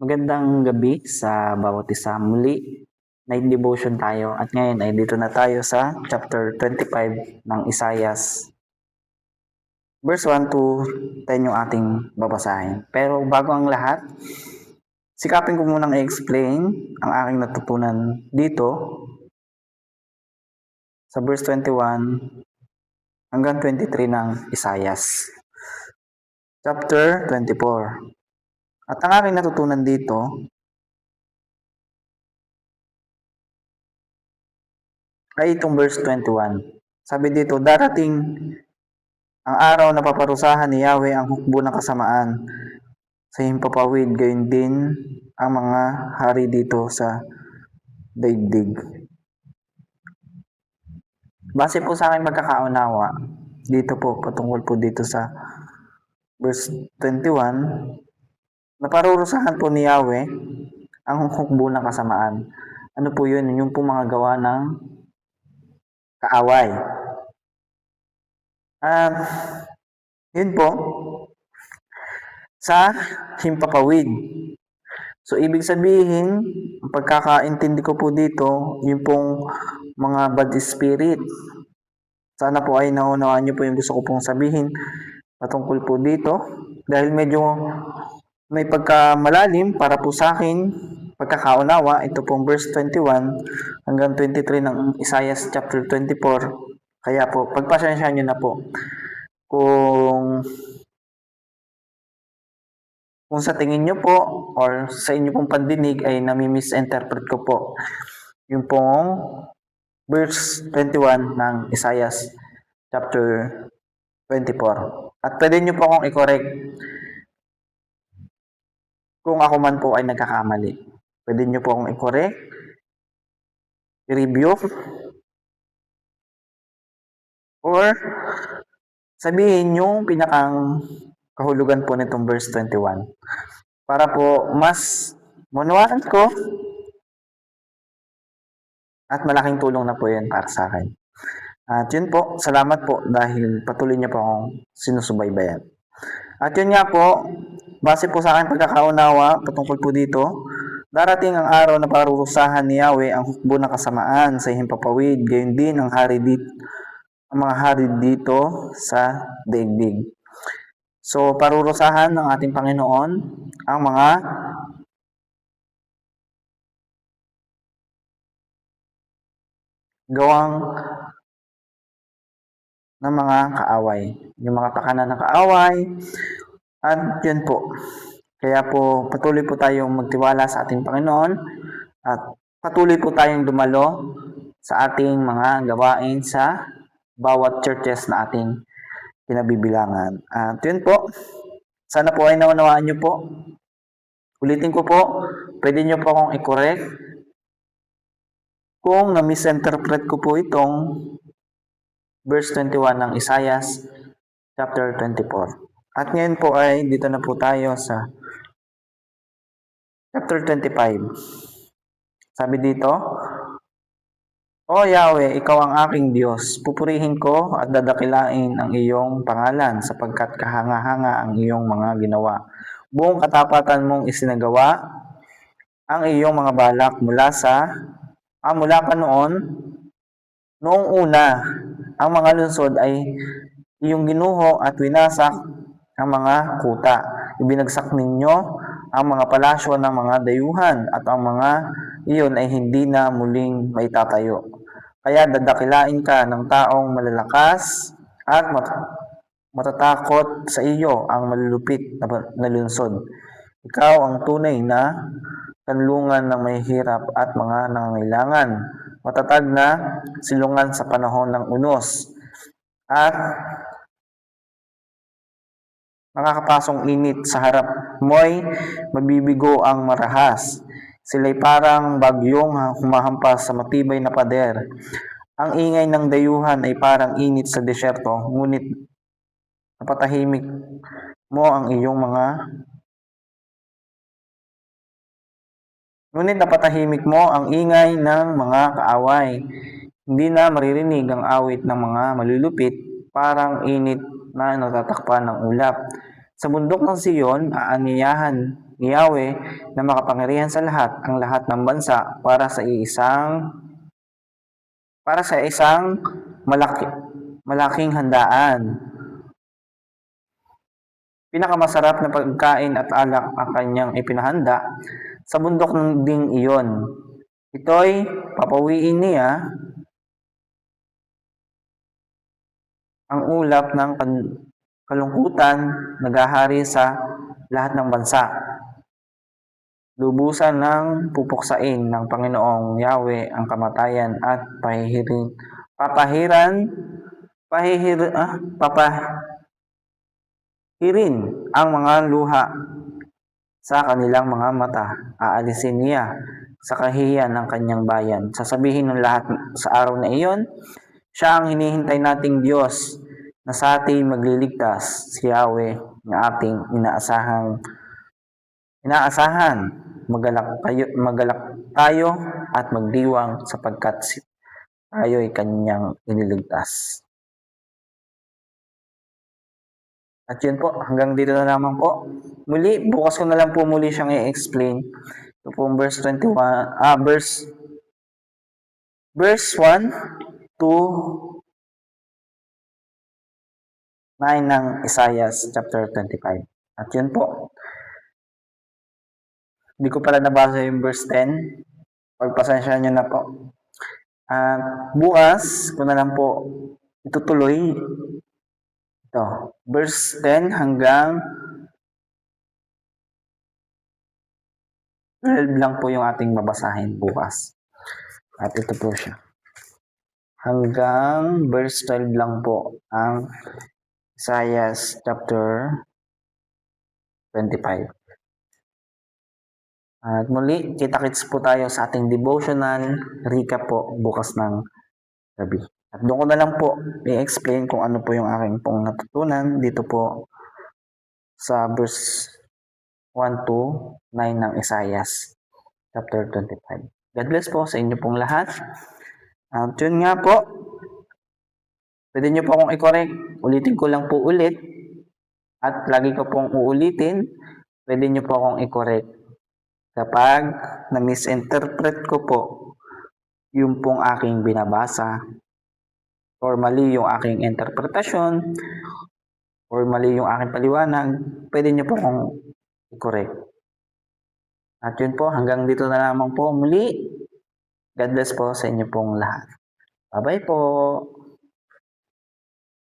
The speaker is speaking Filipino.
Magandang gabi sa bawat isa. Muli, night devotion tayo at ngayon ay dito na tayo sa chapter 25 ng Isaias. Verse 1 to 10 yung ating babasahin. Pero bago ang lahat, sikapin ko munang i-explain ang aking natutunan dito sa verse 21 hanggang 23 ng Isaias. Chapter 24. At ang aking natutunan dito ay itong verse 21. Sabi dito, darating ang araw na paparusahan ni Yahweh ang hukbo ng kasamaan sa himpapawid, gayon din ang mga hari dito sa daigdig. Base po sa aking magkakaunawa, dito po, patungkol po dito sa verse 21, naparurusahan po ni Yahweh ang hukbo ng kasamaan. Ano po yun? Yung po mga gawa ng kaaway. At yun po, sa himpapawid. So, ibig sabihin, ang pagkakaintindi ko po dito, yung pong mga bad spirit. Sana po ay naunawaan nyo po yung gusto ko pong sabihin patungkol po dito. Dahil medyo may pagkamalalim para po sa akin, pagkakaunawa, ito pong verse 21 hanggang 23 ng Isaiah chapter 24. Kaya po, pagpasensyahan nyo na po. Kung sa tingin nyo po or sa inyo pong pandinig ay nami-misinterpret ko po yung pong verse 21 ng Isaiah chapter 24. At pwede nyo po akong i-correct kung ako man po ay nagkakamali. Pwede nyo po akong i-correct, i-review, or sabihin yung pinakang kahulugan po nitong verse 21. Para po mas maunawaan ko at malaking tulong na po yan para sa akin. At yun po, salamat po dahil patuloy niyo po akong sinusubaybayan. At yun nga po, base po sa akin pagkakaunawa patungkol po dito, darating ang araw na parurusahan ni Yahweh ang hukbo ng kasamaan sa himpapawid, gayon din ang mga hari dito sa daigdig. So, parurusahan ng ating Panginoon ang mga gawang ng mga kaaway. Yung mga pakanan ng kaaway. At yun po. Kaya po, patuloy po tayong magtiwala sa ating Panginoon at patuloy po tayong dumalo sa ating mga gawain sa bawat churches na ating kinabibilangan. At yun po, sana po ay naunawaan nyo po. Ulitin ko po, pwede nyo po akong i-correct kung na-misinterpret ko po itong verse 21 ng Isaiah chapter 24. At ngayon po ay dito na po tayo sa chapter 25. Sabi dito, O Yahweh, ikaw ang aking Diyos. Pupurihin ko at dadakilain ang iyong pangalan sapagkat kahanga-hanga ang iyong mga ginawa. Buong katapatan mong isinagawa ang iyong mga balak mula pa noong una, ang mga lungsod ay iyong ginuho at winasak ang mga kuta. Ibinagsak ninyo ang mga palasyo ng mga dayuhan at ang mga iyon ay hindi na muling maitatayo. Kaya dadakilain ka ng taong malalakas at matatakot sa iyo ang malulupit na lungsod. Ikaw ang tunay na kanlungan ng may hirap at mga nangangailangan, matatag na silungan sa panahon ng unos, at nakakapasong init sa harap mo'y mabibigo ang marahas. Sila'y parang bagyong humahampas sa matibay na pader. Ang ingay ng dayuhan ay parang init sa desyerto, ngunit napatahimik mo ang ingay ng mga kaaway. Hindi na maririnig ang awit ng mga malulupit, parang init na natatakpan ng ulap. Sa bundok ng Siyon, aanyayahan ni Yahweh na makapangyarihan sa lahat, ang lahat ng bansa para sa isang malaking handaan. Pinakamasarap na pagkain at alak ang kanyang ipinahanda sa bundok ding iyon. Ito'y papawiin niya ang ulap ng kalungkutan naghahari sa lahat ng bansa. Lubusan ng pupuksain ng Panginoong Yahweh ang kamatayan at papahirin ang mga luha sa kanilang mga mata. Aalisin niya sa kahihiyan ng kanyang bayan. Sasabihin ng lahat sa araw na iyon, siya ang hinihintay nating Diyos na sa ating magliligtas, si Yahweh na ating inaasahan. Magalak tayo at magdiwang sapagkat tayo'y kanyang iniligtas. At yun po, hanggang dito na naman po. Muli, bukas ko na lang po muli siyang i-explain. Ito po verse 21, verse 1 to 9 ng Isaiah chapter 25. At yun po. Hindi ko pala nabasa yung verse 10. Pagpasensya nyo na po. Bukas ko na lang po itutuloy ito. Verse 10 hanggang 12 lang po yung ating babasahin bukas. At ito po siya. Hanggang verse 12 lang po ang Isaiah chapter 25. At muli, kita-kits po tayo sa ating devotional recap po bukas ng gabi. At doon ko na lang po i-explain kung ano po yung aking pong natutunan dito po sa verse 1 to 9 ng Isaiah chapter 25. God bless po sa inyo pong lahat. At yun nga po, pwede nyo po akong i-correct. Ulitin ko lang po ulit. At lagi ko pong uulitin, pwede nyo po akong i-correct. Kapag na-misinterpret ko po yung pong aking binabasa, or mali yung aking interpretasyon, or mali yung aking paliwanag, pwede nyo po akong i-correct. At yun po, hanggang dito na lamang po muli. God bless po sa inyo pong lahat. Bye-bye po.